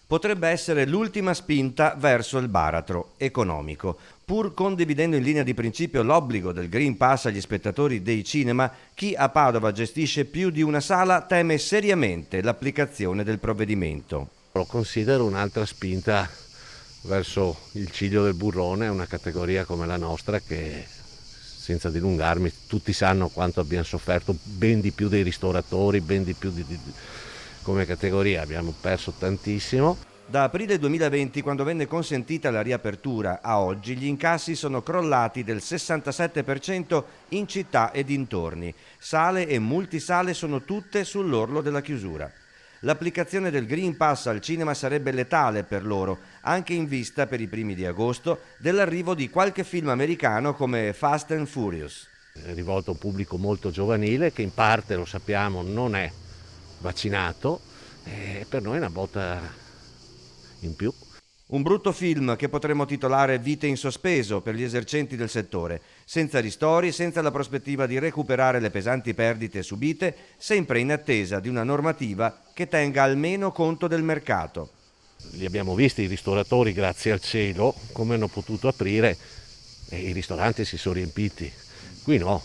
Potrebbe essere l'ultima spinta verso il baratro economico. Pur condividendo in linea di principio l'obbligo del Green Pass agli spettatori dei cinema, chi a Padova gestisce più di una sala teme seriamente l'applicazione del provvedimento. Lo considero un'altra spinta verso il ciglio del burrone, una categoria come la nostra che, senza dilungarmi, tutti sanno quanto abbiamo sofferto, ben di più dei ristoratori, ben di più come categoria, abbiamo perso tantissimo. Da aprile 2020, quando venne consentita la riapertura, a oggi gli incassi sono crollati del 67% in città e dintorni. Sale e multisale sono tutte sull'orlo della chiusura. L'applicazione del Green Pass al cinema sarebbe letale per loro, anche in vista per i primi di agosto dell'arrivo di qualche film americano come Fast and Furious. È rivolto a un pubblico molto giovanile che in parte, lo sappiamo, non è vaccinato e per noi è una botta in più. Un brutto film che potremmo titolare Vite in sospeso per gli esercenti del settore, senza ristori, senza la prospettiva di recuperare le pesanti perdite subite, sempre in attesa di una normativa che tenga almeno conto del mercato. Li abbiamo visti i ristoratori, grazie al cielo, come hanno potuto aprire e i ristoranti si sono riempiti. Qui no,